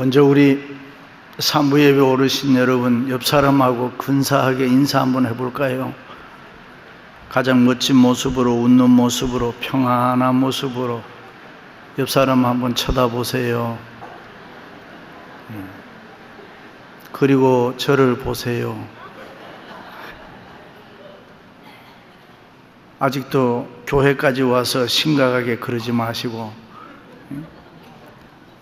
먼저 우리 산부예배 오르신 여러분, 옆 사람하고 근사하게 인사 한번 해볼까요? 가장 멋진 모습으로, 웃는 모습으로, 평안한 모습으로 옆 사람 한번 쳐다보세요. 그리고 저를 보세요. 아직도 교회까지 와서 심각하게 그러지 마시고,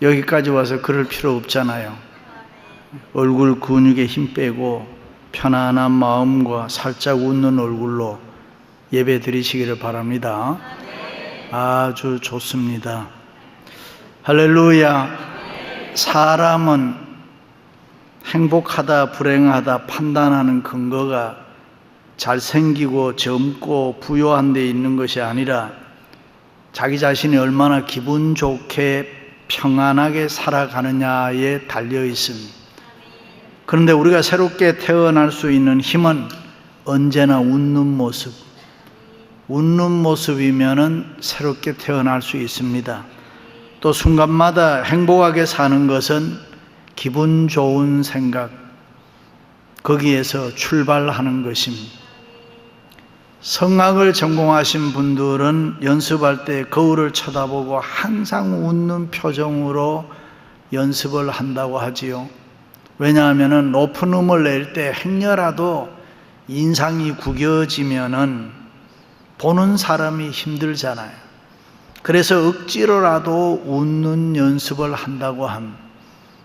여기까지 와서 그럴 필요 없잖아요. 얼굴 근육에 힘 빼고 편안한 마음과 살짝 웃는 얼굴로 예배 드리시기를 바랍니다. 아주 좋습니다. 할렐루야. 사람은 행복하다 불행하다 판단하는 근거가 잘생기고 젊고 부유한 데 있는 것이 아니라 자기 자신이 얼마나 기분 좋게 평안하게 살아가느냐에 달려 있습니다. 그런데 우리가 새롭게 태어날 수 있는 힘은 언제나 웃는 모습, 웃는 모습이면은 새롭게 태어날 수 있습니다. 또 순간마다 행복하게 사는 것은 기분 좋은 생각, 거기에서 출발하는 것입니다. 성악을 전공하신 분들은 연습할 때 거울을 쳐다보고 항상 웃는 표정으로 연습을 한다고 하지요. 왜냐하면 높은 음을 낼 때 행여라도 인상이 구겨지면은 보는 사람이 힘들잖아요. 그래서 억지로라도 웃는 연습을 한다고 함.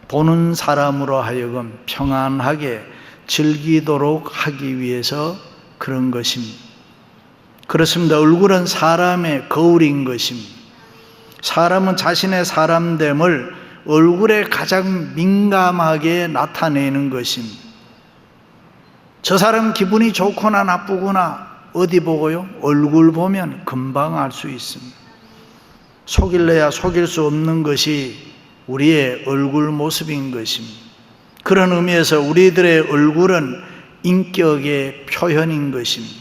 보는 사람으로 하여금 평안하게 즐기도록 하기 위해서 그런 것입니다. 그렇습니다. 얼굴은 사람의 거울인 것입니다. 사람은 자신의 사람됨을 얼굴에 가장 민감하게 나타내는 것입니다. 저 사람 기분이 좋거나 나쁘거나 어디 보고요? 얼굴 보면 금방 알 수 있습니다. 속일래야 속일 수 없는 것이 우리의 얼굴 모습인 것입니다. 그런 의미에서 우리들의 얼굴은 인격의 표현인 것입니다.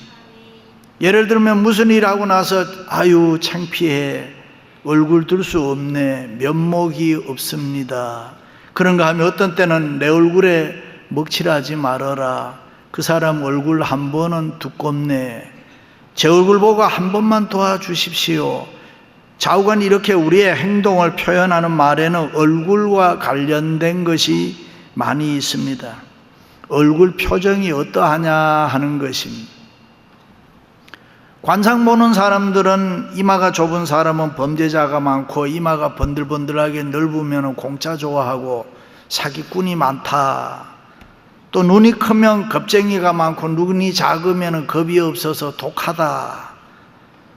예를 들면 무슨 일 하고 나서 아유 창피해, 얼굴 들 수 없네, 면목이 없습니다, 그런가 하면 어떤 때는 내 얼굴에 먹칠하지 말아라, 그 사람 얼굴 한 번은 두껍네, 제 얼굴 보고 한 번만 도와주십시오. 좌우간 이렇게 우리의 행동을 표현하는 말에는 얼굴과 관련된 것이 많이 있습니다. 얼굴 표정이 어떠하냐 하는 것입니다. 관상 보는 사람들은 이마가 좁은 사람은 범죄자가 많고 이마가 번들번들하게 넓으면 공짜 좋아하고 사기꾼이 많다. 또 눈이 크면 겁쟁이가 많고 눈이 작으면 겁이 없어서 독하다.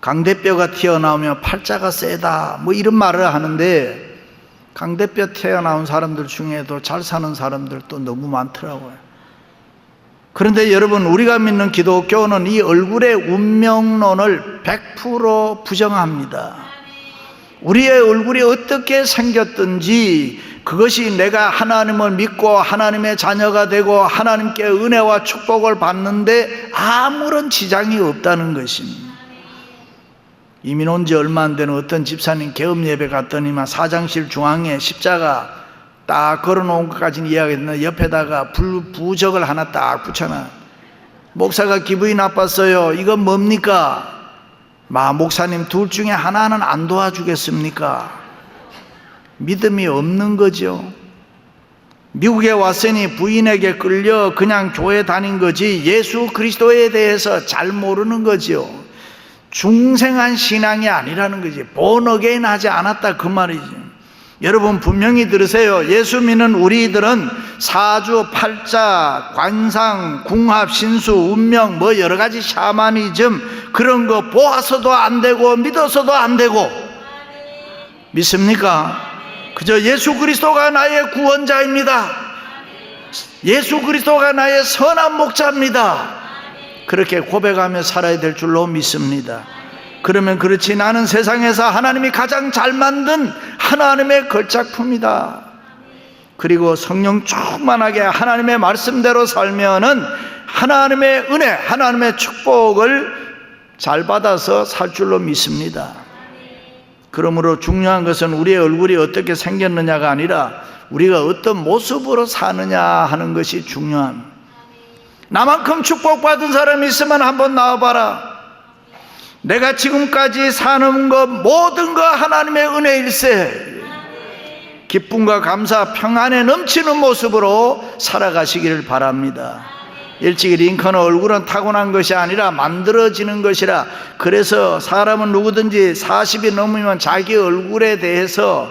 강대뼈가 튀어나오면 팔자가 세다. 뭐 이런 말을 하는데 강대뼈 튀어나온 사람들 중에도 잘 사는 사람들도 너무 많더라고요. 그런데 여러분, 우리가 믿는 기독교는 이 얼굴의 운명론을 100% 부정합니다. 우리의 얼굴이 어떻게 생겼든지 그것이 내가 하나님을 믿고 하나님의 자녀가 되고 하나님께 은혜와 축복을 받는데 아무런 지장이 없다는 것입니다. 이민 온 지 얼마 안 되는 어떤 집사님 개업 예배 갔더니만 사장실 중앙에 십자가 딱 걸어놓은 것까지는 이야기했는데 옆에다가 부적을 하나 딱 붙여놔. 목사가 기분이 나빴어요. 이건 뭡니까? 목사님 둘 중에 하나는 안 도와주겠습니까? 믿음이 없는 거죠. 미국에 왔으니 부인에게 끌려 그냥 교회 다닌 거지 예수 그리스도에 대해서 잘 모르는 거죠. 중생한 신앙이 아니라는 거지. 본 어게인 하지 않았다 그 말이지. 여러분 분명히 들으세요. 예수 믿는 우리들은 사주, 팔자, 관상, 궁합, 신수, 운명 뭐 여러 가지 샤머니즘 그런 거 보아서도 안 되고 믿어서도 안 되고 믿습니까? 그저 예수 그리스도가 나의 구원자입니다. 예수 그리스도가 나의 선한 목자입니다. 그렇게 고백하며 살아야 될 줄로 믿습니다. 그러면 그렇지, 나는 세상에서 하나님이 가장 잘 만든 하나님의 걸작품이다. 그리고 성령 충만하게 하나님의 말씀대로 살면은 하나님의 은혜, 하나님의 축복을 잘 받아서 살 줄로 믿습니다. 그러므로 중요한 것은 우리의 얼굴이 어떻게 생겼느냐가 아니라 우리가 어떤 모습으로 사느냐 하는 것이 중요합니다. 나만큼 축복받은 사람이 있으면 한번 나와봐라. 내가 지금까지 사는 것 모든 것 하나님의 은혜일세. 기쁨과 감사, 평안에 넘치는 모습으로 살아가시기를 바랍니다. 일찍이 링컨의 얼굴은 타고난 것이 아니라 만들어지는 것이라. 그래서 사람은 누구든지 40이 넘으면 자기 얼굴에 대해서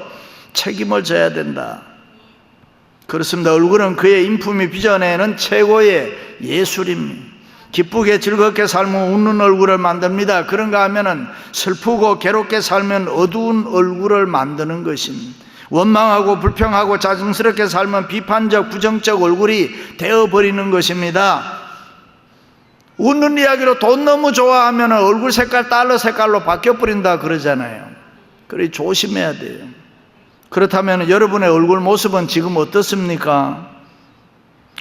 책임을 져야 된다. 그렇습니다. 얼굴은 그의 인품이 빚어내는 최고의 예술입니다. 기쁘게 즐겁게 살면 웃는 얼굴을 만듭니다. 그런가 하면은 슬프고 괴롭게 살면 어두운 얼굴을 만드는 것입니다. 원망하고 불평하고 자증스럽게 살면 비판적 부정적 얼굴이 되어버리는 것입니다. 웃는 이야기로 돈 너무 좋아하면 얼굴 색깔 달러 색깔로 바뀌어버린다 그러잖아요. 그래 조심해야 돼요. 그렇다면 여러분의 얼굴 모습은 지금 어떻습니까?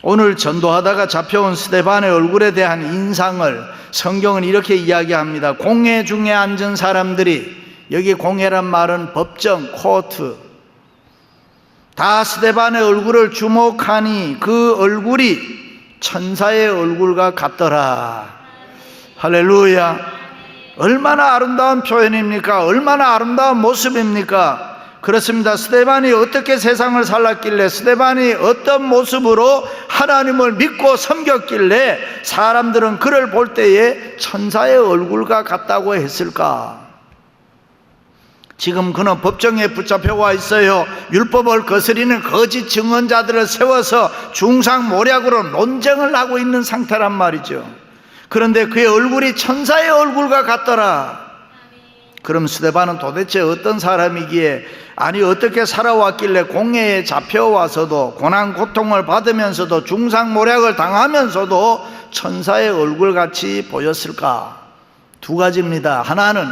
오늘 전도하다가 잡혀온 스데반의 얼굴에 대한 인상을 성경은 이렇게 이야기합니다. 공회 중에 앉은 사람들이, 여기 공회란 말은 법정, 코트, 다 스데반의 얼굴을 주목하니 그 얼굴이 천사의 얼굴과 같더라. 할렐루야. 얼마나 아름다운 표현입니까? 얼마나 아름다운 모습입니까? 그렇습니다. 스데반이 어떻게 세상을 살았길래, 스데반이 어떤 모습으로 하나님을 믿고 섬겼길래 사람들은 그를 볼 때에 천사의 얼굴과 같다고 했을까? 지금 그는 법정에 붙잡혀 와 있어요. 율법을 거스리는 거짓 증언자들을 세워서 중상모략으로 논쟁을 하고 있는 상태란 말이죠. 그런데 그의 얼굴이 천사의 얼굴과 같더라. 그럼 스데반은 도대체 어떤 사람이기에, 아니 어떻게 살아왔길래 공회에 잡혀와서도 고난 고통을 받으면서도 중상모략을 당하면서도 천사의 얼굴같이 보였을까? 두 가지입니다. 하나는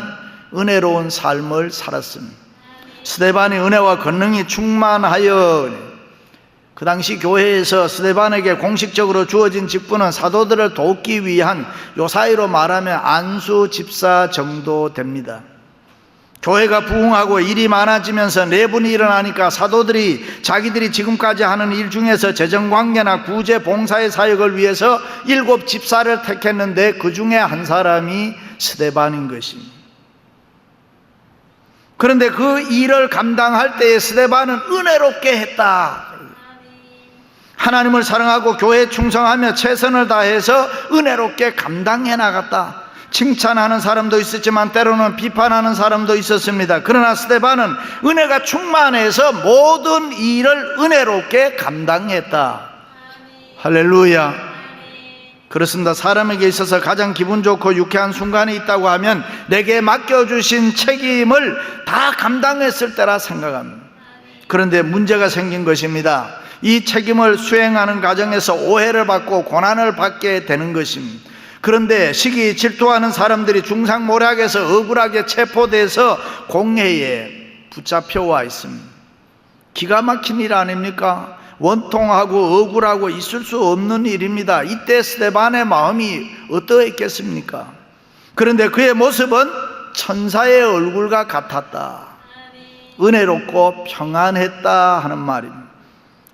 은혜로운 삶을 살았습니다. 스데반이 은혜와 권능이 충만하여, 그 당시 교회에서 스데반에게 공식적으로 주어진 직분은 사도들을 돕기 위한, 요사이로 말하면 안수 집사 정도 됩니다. 교회가 부흥하고 일이 많아지면서 내분이 일어나니까 사도들이 자기들이 지금까지 하는 일 중에서 재정관계나 구제 봉사의 사역을 위해서 7 집사를 택했는데 그 중에 한 사람이 스데반인 것입니다. 그런데 그 일을 감당할 때에 스데반은 은혜롭게 했다. 하나님을 사랑하고 교회에 충성하며 최선을 다해서 은혜롭게 감당해 나갔다. 칭찬하는 사람도 있었지만 때로는 비판하는 사람도 있었습니다. 그러나 스데반은 은혜가 충만해서 모든 일을 은혜롭게 감당했다. 할렐루야. 그렇습니다. 사람에게 있어서 가장 기분 좋고 유쾌한 순간이 있다고 하면 내게 맡겨주신 책임을 다 감당했을 때라 생각합니다. 그런데 문제가 생긴 것입니다. 이 책임을 수행하는 과정에서 오해를 받고 고난을 받게 되는 것입니다. 그런데 시기 질투하는 사람들이 중상모략에서 억울하게 체포돼서 공회에 붙잡혀 와 있습니다. 기가 막힌 일 아닙니까? 원통하고 억울하고 있을 수 없는 일입니다. 이때 스데반의 마음이 어떠했겠습니까? 그런데 그의 모습은 천사의 얼굴과 같았다. 은혜롭고 평안했다 하는 말입니다.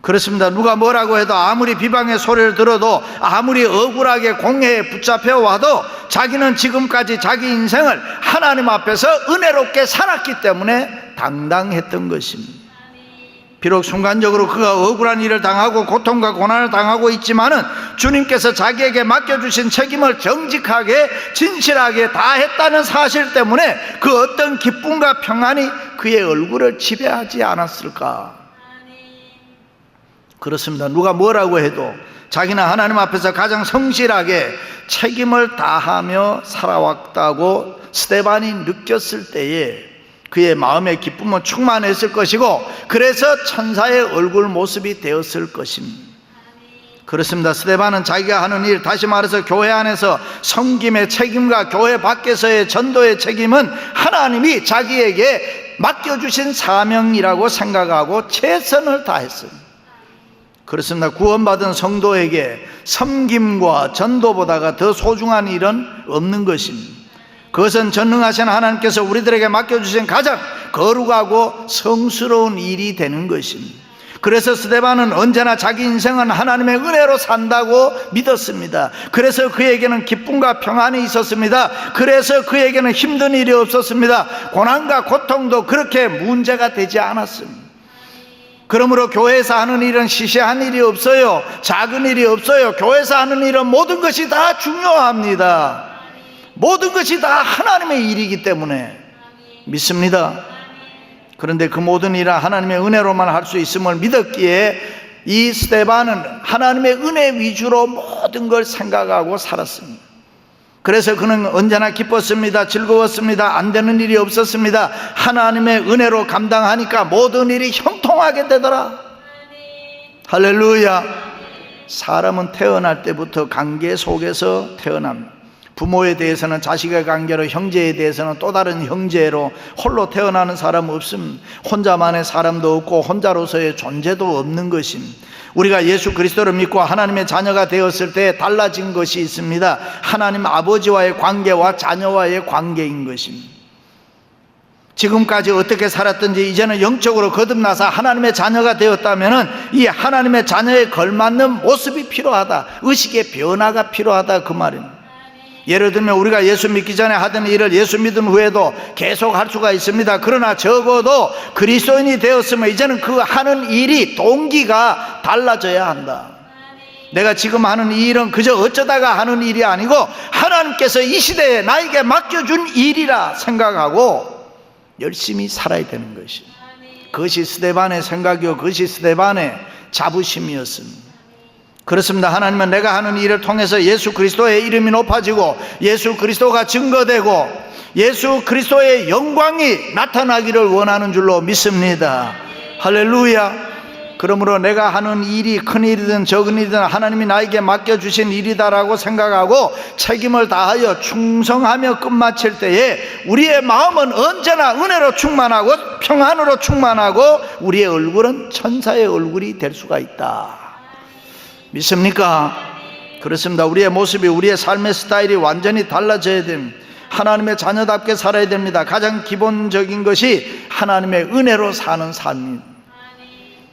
그렇습니다. 누가 뭐라고 해도, 아무리 비방의 소리를 들어도, 아무리 억울하게 공회에 붙잡혀 와도 자기는 지금까지 자기 인생을 하나님 앞에서 은혜롭게 살았기 때문에 당당했던 것입니다. 비록 순간적으로 그가 억울한 일을 당하고 고통과 고난을 당하고 있지만은 주님께서 자기에게 맡겨주신 책임을 정직하게 진실하게 다했다는 사실 때문에 그 어떤 기쁨과 평안이 그의 얼굴을 지배하지 않았을까? 그렇습니다. 누가 뭐라고 해도 자기는 하나님 앞에서 가장 성실하게 책임을 다하며 살아왔다고 스데반이 느꼈을 때에 그의 마음의 기쁨은 충만했을 것이고, 그래서 천사의 얼굴 모습이 되었을 것입니다. 그렇습니다. 스데반은 자기가 하는 일, 다시 말해서 교회 안에서 섬김의 책임과 교회 밖에서의 전도의 책임은 하나님이 자기에게 맡겨주신 사명이라고 생각하고 최선을 다했습니다. 그렇습니다. 구원받은 성도에게 섬김과 전도보다가 더 소중한 일은 없는 것입니다. 그것은 전능하신 하나님께서 우리들에게 맡겨주신 가장 거룩하고 성스러운 일이 되는 것입니다. 그래서 스데반은 언제나 자기 인생은 하나님의 은혜로 산다고 믿었습니다. 그래서 그에게는 기쁨과 평안이 있었습니다. 그래서 그에게는 힘든 일이 없었습니다. 고난과 고통도 그렇게 문제가 되지 않았습니다. 그러므로 교회에서 하는 일은 시시한 일이 없어요. 작은 일이 없어요. 교회에서 하는 일은 모든 것이 다 중요합니다. 모든 것이 다 하나님의 일이기 때문에 믿습니다. 그런데 그 모든 일은 하나님의 은혜로만 할 수 있음을 믿었기에 이 스데반은 하나님의 은혜 위주로 모든 걸 생각하고 살았습니다. 그래서 그는 언제나 기뻤습니다. 즐거웠습니다. 안 되는 일이 없었습니다. 하나님의 은혜로 감당하니까 모든 일이 형통하게 되더라. 할렐루야. 사람은 태어날 때부터 관계 속에서 태어납니다. 부모에 대해서는 자식의 관계로, 형제에 대해서는 또 다른 형제로, 홀로 태어나는 사람은 없습니다. 혼자만의 사람도 없고 혼자로서의 존재도 없는 것입니다. 우리가 예수 그리스도를 믿고 하나님의 자녀가 되었을 때 달라진 것이 있습니다. 하나님 아버지와의 관계와 자녀와의 관계인 것입니다. 지금까지 어떻게 살았든지 이제는 영적으로 거듭나서 하나님의 자녀가 되었다면 이 하나님의 자녀에 걸맞는 모습이 필요하다, 의식의 변화가 필요하다, 그 말입니다. 예를 들면 우리가 예수 믿기 전에 하던 일을 예수 믿은 후에도 계속 할 수가 있습니다. 그러나 적어도 그리스도인이 되었으면 이제는 그 하는 일이 동기가 달라져야 한다. 내가 지금 하는 이 일은 그저 어쩌다가 하는 일이 아니고 하나님께서 이 시대에 나에게 맡겨준 일이라 생각하고 열심히 살아야 되는 것이, 그것이 스데반의 생각이요, 그것이 스데반의 자부심이었습니다. 그렇습니다. 하나님은 내가 하는 일을 통해서 예수 그리스도의 이름이 높아지고 예수 그리스도가 증거되고 예수 그리스도의 영광이 나타나기를 원하는 줄로 믿습니다. 할렐루야. 그러므로 내가 하는 일이 큰 일이든 적은 일이든 하나님이 나에게 맡겨주신 일이다라고 생각하고 책임을 다하여 충성하며 끝마칠 때에 우리의 마음은 언제나 은혜로 충만하고 평안으로 충만하고 우리의 얼굴은 천사의 얼굴이 될 수가 있다. 믿습니까? 그렇습니다. 우리의 모습이, 우리의 삶의 스타일이 완전히 달라져야 됩니다. 하나님의 자녀답게 살아야 됩니다. 가장 기본적인 것이 하나님의 은혜로 사는 삶입니다.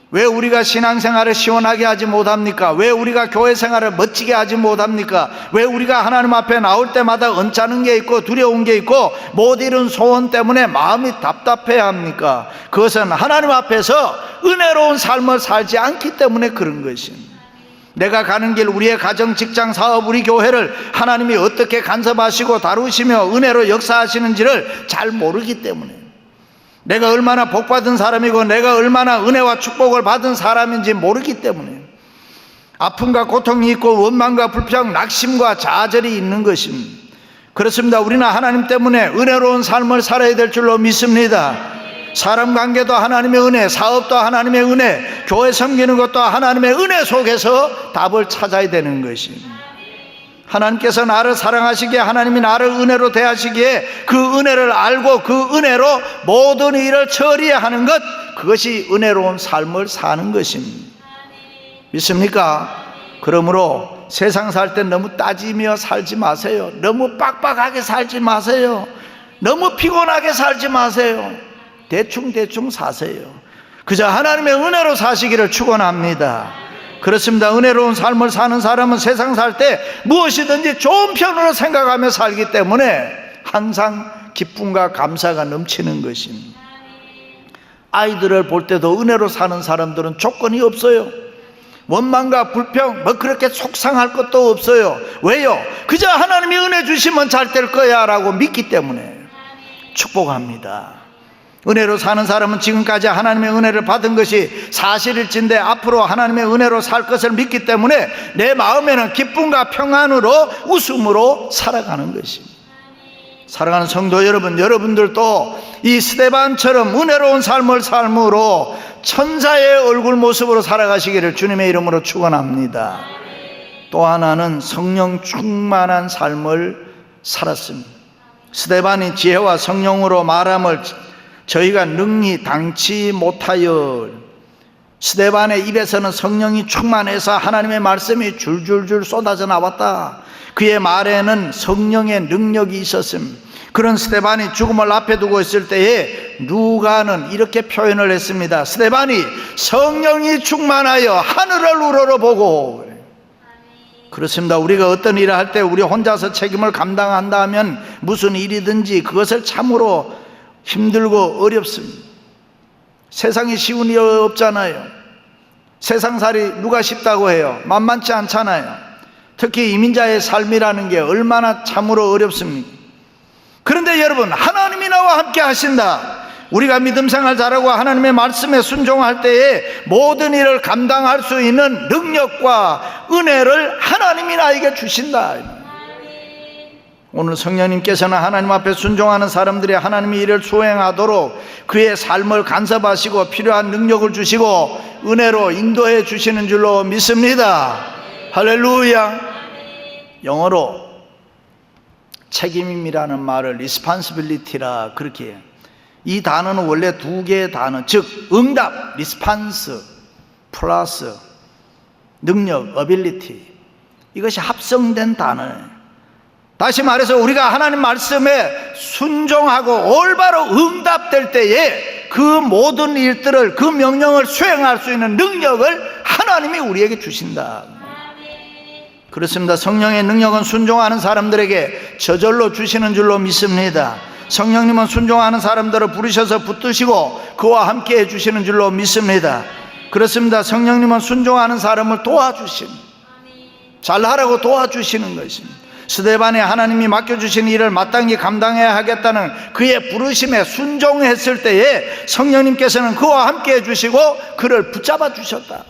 왜 우리가 신앙생활을 시원하게 하지 못합니까? 왜 우리가 교회생활을 멋지게 하지 못합니까? 왜 우리가 하나님 앞에 나올 때마다 언짢은 게 있고 두려운 게 있고 못 이룬 소원 때문에 마음이 답답해야 합니까? 그것은 하나님 앞에서 은혜로운 삶을 살지 않기 때문에 그런 것입니다. 내가 가는 길, 우리의 가정, 직장, 사업, 우리 교회를 하나님이 어떻게 간섭하시고 다루시며 은혜로 역사하시는지를 잘 모르기 때문에, 내가 얼마나 복받은 사람이고 내가 얼마나 은혜와 축복을 받은 사람인지 모르기 때문에 아픔과 고통이 있고 원망과 불평, 낙심과 좌절이 있는 것입니다. 그렇습니다. 우리는 하나님 때문에 은혜로운 삶을 살아야 될 줄로 믿습니다. 사람 관계도 하나님의 은혜, 사업도 하나님의 은혜, 교회 섬기는 것도 하나님의 은혜 속에서 답을 찾아야 되는 것입니다. 하나님께서 나를 사랑하시기에, 하나님이 나를 은혜로 대하시기에 그 은혜를 알고 그 은혜로 모든 일을 처리하는 것, 그것이 은혜로운 삶을 사는 것입니다. 믿습니까? 그러므로 세상 살 때 너무 따지며 살지 마세요. 너무 빡빡하게 살지 마세요. 너무 피곤하게 살지 마세요. 대충 사세요. 그저 하나님의 은혜로 사시기를 축원합니다. 그렇습니다. 은혜로운 삶을 사는 사람은 세상 살 때 무엇이든지 좋은 편으로 생각하며 살기 때문에 항상 기쁨과 감사가 넘치는 것입니다. 아이들을 볼 때도 은혜로 사는 사람들은 조건이 없어요. 원망과 불평, 그렇게 속상할 것도 없어요. 왜요? 그저 하나님이 은혜 주시면 잘 될 거야 라고 믿기 때문에 축복합니다. 은혜로 사는 사람은 지금까지 하나님의 은혜를 받은 것이 사실일진데 앞으로 하나님의 은혜로 살 것을 믿기 때문에 내 마음에는 기쁨과 평안으로, 웃음으로 살아가는 것입니다. 사랑하는 성도 여러분, 여러분들도 이 스데반처럼 은혜로운 삶을 삶으로 천사의 얼굴 모습으로 살아가시기를 주님의 이름으로 축원합니다. 또 하나는 성령 충만한 삶을 살았습니다. 스데반이 지혜와 성령으로 말함을 저희가 능히 당치 못하여, 스데반의 입에서는 성령이 충만해서 하나님의 말씀이 줄줄줄 쏟아져 나왔다. 그의 말에는 성령의 능력이 있었습니다. 그런 스데반이 죽음을 앞에 두고 있을 때에 누가는 이렇게 표현을 했습니다. 스데반이 성령이 충만하여 하늘을 우러러보고. 그렇습니다. 우리가 어떤 일을 할 때 우리 혼자서 책임을 감당한다면 무슨 일이든지 그것을 참으로 힘들고 어렵습니다. 세상에 쉬운 일 없잖아요. 세상살이 누가 쉽다고 해요? 만만치 않잖아요. 특히 이민자의 삶이라는 게 얼마나 참으로 어렵습니까? 그런데 여러분, 하나님이 나와 함께 하신다. 우리가 믿음 생활 잘하고 하나님의 말씀에 순종할 때에 모든 일을 감당할 수 있는 능력과 은혜를 하나님이 나에게 주신다. 오늘 성령님께서는 하나님 앞에 순종하는 사람들이 하나님의 일을 수행하도록 그의 삶을 간섭하시고 필요한 능력을 주시고 은혜로 인도해 주시는 줄로 믿습니다. 할렐루야. 영어로 책임이라는 말을 responsibility라 그렇게 해요. 이 단어는 원래 두 개의 단어, 즉 응답, response 플러스 능력, ability, 이것이 합성된 단어예요. 다시 말해서 우리가 하나님 말씀에 순종하고 올바로 응답될 때에 그 모든 일들을, 그 명령을 수행할 수 있는 능력을 하나님이 우리에게 주신다. 그렇습니다. 성령의 능력은 순종하는 사람들에게 저절로 주시는 줄로 믿습니다. 성령님은 순종하는 사람들을 부르셔서 붙드시고 그와 함께 해주시는 줄로 믿습니다. 그렇습니다. 성령님은 순종하는 사람을 도와주십니다. 잘하라고 도와주시는 것입니다. 스데반에 하나님이 맡겨주신 일을 마땅히 감당해야 하겠다는 그의 부르심에 순종했을 때에 성령님께서는 그와 함께 해주시고 그를 붙잡아 주셨다.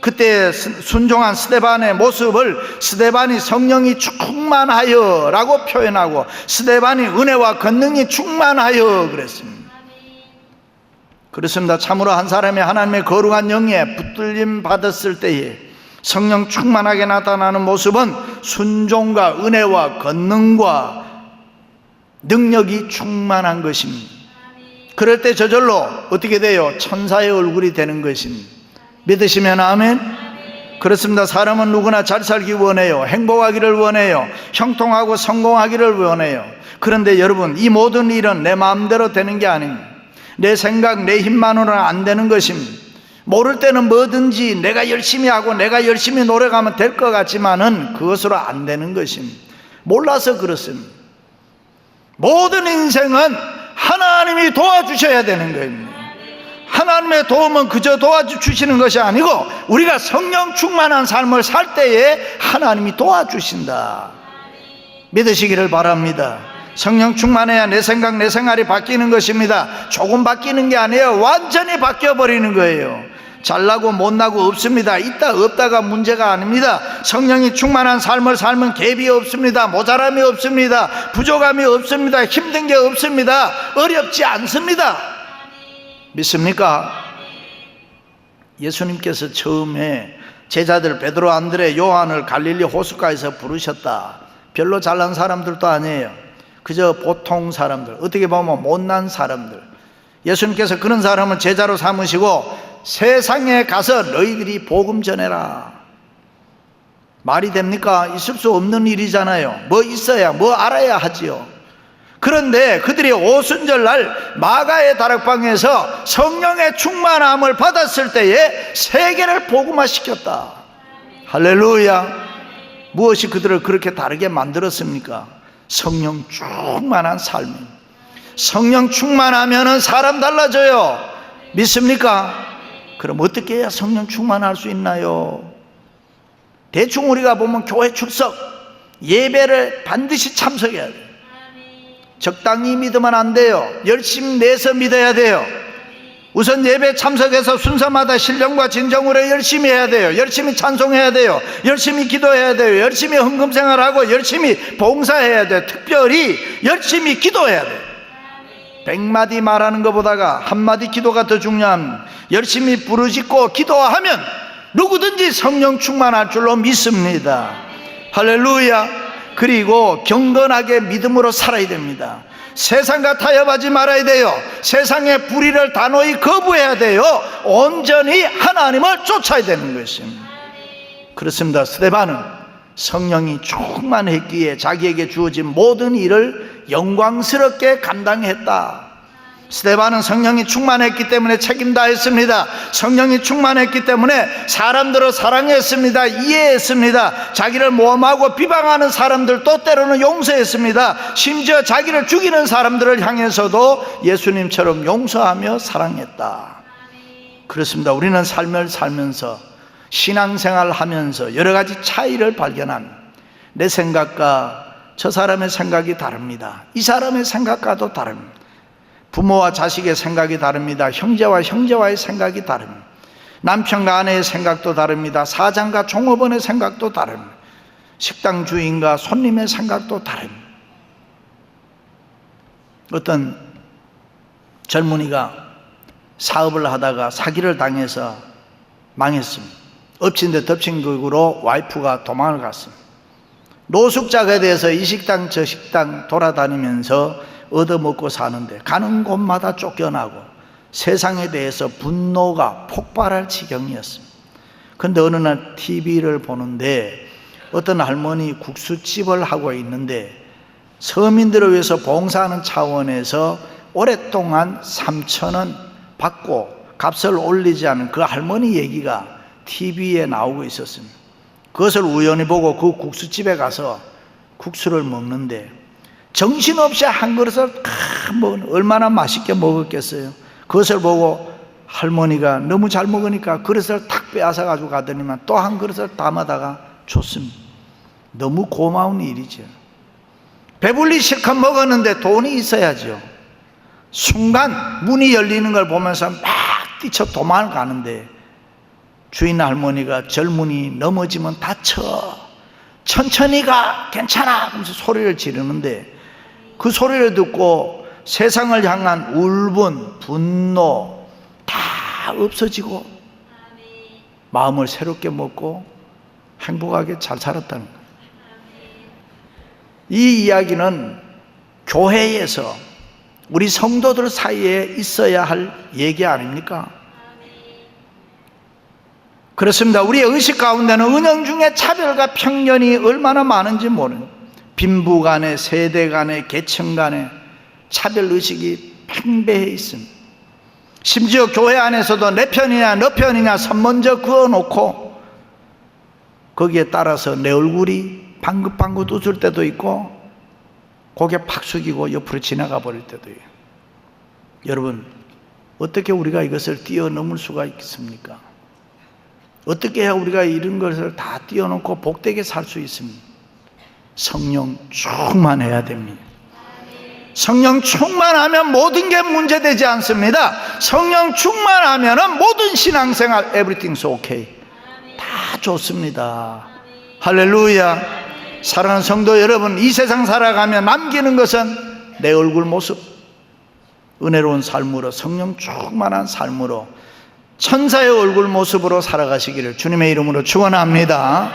그때 순종한 스데반의 모습을 스데반이 성령이 충만하여 라고 표현하고 스데반이 은혜와 권능이 충만하여 그랬습니다. 그렇습니다. 참으로 한 사람이 하나님의 거룩한 영에 붙들림 받았을 때에 성령 충만하게 나타나는 모습은 순종과 은혜와 권능과 능력이 충만한 것입니다. 그럴 때 저절로 어떻게 돼요? 천사의 얼굴이 되는 것입니다. 믿으시면 아멘? 그렇습니다. 사람은 누구나 잘 살기 원해요. 행복하기를 원해요. 형통하고 성공하기를 원해요. 그런데 여러분, 이 모든 일은 내 마음대로 되는 게 아닙니다. 내 생각, 내 힘만으로는 안 되는 것입니다. 모를 때는 뭐든지 내가 열심히 하고 내가 열심히 노력하면 될 것 같지만은 그것으로 안 되는 것입니다. 몰라서 그렇습니다. 모든 인생은 하나님이 도와주셔야 되는 겁니다. 하나님의 도움은 그저 도와주시는 것이 아니고 우리가 성령 충만한 삶을 살 때에 하나님이 도와주신다. 믿으시기를 바랍니다. 성령 충만해야 내 생각, 내 생활이 바뀌는 것입니다. 조금 바뀌는 게 아니에요. 완전히 바뀌어버리는 거예요. 잘나고 못나고 없습니다. 있다 없다가 문제가 아닙니다. 성령이 충만한 삶을 살면 갭이 없습니다. 모자람이 없습니다. 부족함이 없습니다. 힘든 게 없습니다. 어렵지 않습니다. 믿습니까? 예수님께서 처음에 제자들 베드로, 안드레, 요한을 갈릴리 호숫가에서 부르셨다. 별로 잘난 사람들도 아니에요. 그저 보통 사람들, 어떻게 보면 못난 사람들. 예수님께서 그런 사람을 제자로 삼으시고 세상에 가서 너희들이 복음 전해라. 말이 됩니까? 있을 수 없는 일이잖아요. 뭐 있어야, 뭐 알아야 하지요. 그런데 그들이 오순절날 마가의 다락방에서 성령의 충만함을 받았을 때에 세계를 복음화시켰다. 할렐루야. 무엇이 그들을 그렇게 다르게 만들었습니까? 성령 충만한 삶입니다. 성령 충만하면 사람 달라져요. 믿습니까? 그럼 어떻게 해야 성령 충만할 수 있나요? 대충 우리가 보면 교회 출석, 예배를 반드시 참석해야 돼요. 적당히 믿으면 안 돼요. 열심히 내서 믿어야 돼요. 우선 예배 참석해서 순서마다 신령과 진정으로 열심히 해야 돼요. 열심히 찬송해야 돼요. 열심히 기도해야 돼요. 열심히 헌금생활하고 열심히 봉사해야 돼요. 특별히 열심히 기도해야 돼요. 100마디 말하는 것보다가 한마디 기도가 더 중요합니다. 열심히 부르짖고 기도하면 누구든지 성령 충만할 줄로 믿습니다. 할렐루야. 그리고 경건하게 믿음으로 살아야 됩니다. 세상과 타협하지 말아야 돼요. 세상의 불의를 단호히 거부해야 돼요. 온전히 하나님을 쫓아야 되는 것입니다. 그렇습니다. 스데반은 성령이 충만했기에 자기에게 주어진 모든 일을 영광스럽게 감당했다. 스데반은 성령이 충만했기 때문에 책임다했습니다. 성령이 충만했기 때문에 사람들을 사랑했습니다. 이해했습니다. 자기를 모함하고 비방하는 사람들도 때로는 용서했습니다. 심지어 자기를 죽이는 사람들을 향해서도 예수님처럼 용서하며 사랑했다. 그렇습니다. 우리는 삶을 살면서 신앙생활을 하면서 여러 가지 차이를 발견합니다. 내 생각과 저 사람의 생각이 다릅니다. 이 사람의 생각과도 다릅니다. 부모와 자식의 생각이 다릅니다. 형제와 형제와의 생각이 다릅니다. 남편과 아내의 생각도 다릅니다. 사장과 종업원의 생각도 다릅니다. 식당 주인과 손님의 생각도 다릅니다. 어떤 젊은이가 사업을 하다가 사기를 당해서 망했습니다. 엎친 데 덮친 격으로 와이프가 도망을 갔습니다. 노숙자가 돼서 이 식당 저 식당 돌아다니면서 얻어먹고 사는데 가는 곳마다 쫓겨나고 세상에 대해서 분노가 폭발할 지경이었습니다. 그런데 어느 날 TV를 보는데 어떤 할머니 국수집을 하고 있는데 서민들을 위해서 봉사하는 차원에서 오랫동안 3,000원 받고 값을 올리지 않은 그 할머니 얘기가 TV에 나오고 있었습니다. 그것을 우연히 보고 그 국수집에 가서 국수를 먹는데 정신없이 한 그릇을 얼마나 맛있게 먹었겠어요. 그것을 보고 할머니가 너무 잘 먹으니까 그릇을 탁 빼앗아 가지고 가더니만 또 한 그릇을 담아다가 줬습니다. 너무 고마운 일이죠. 배불리 실컷 먹었는데 돈이 있어야죠. 순간 문이 열리는 걸 보면서 막 뛰쳐 도망을 가는데 주인 할머니가 젊은이 넘어지면 다쳐, 천천히 가, 괜찮아 하면서 소리를 지르는데 그 소리를 듣고 세상을 향한 울분, 분노 다 없어지고 마음을 새롭게 먹고 행복하게 잘 살았다는 거예요. 이 이야기는 교회에서 우리 성도들 사이에 있어야 할 얘기 아닙니까? 그렇습니다. 우리의 의식 가운데는 은영 중에 차별과 편견이 얼마나 많은지 모르는 빈부 간에 세대 간에 계층 간에 차별의식이 팽배해 있습니다. 심지어 교회 안에서도 내 편이냐 너 편이냐 선 먼저 그어놓고 거기에 따라서 내 얼굴이 방긋방긋 웃을 때도 있고 고개 팍 숙이고 옆으로 지나가 버릴 때도 있어요. 여러분, 어떻게 우리가 이것을 뛰어넘을 수가 있습니까? 어떻게 해야 우리가 이런 것을 다 뛰어넘고 복되게 살 수 있습니까? 성령 충만해야 됩니다. 성령 충만하면 모든 게 문제되지 않습니다. 성령 충만하면 모든 신앙생활 everything's okay 다 좋습니다. 할렐루야. 사랑하는 성도 여러분, 이 세상 살아가며 남기는 것은 내 얼굴 모습, 은혜로운 삶으로, 성령 충만한 삶으로, 천사의 얼굴 모습으로 살아가시기를 주님의 이름으로 축원합니다.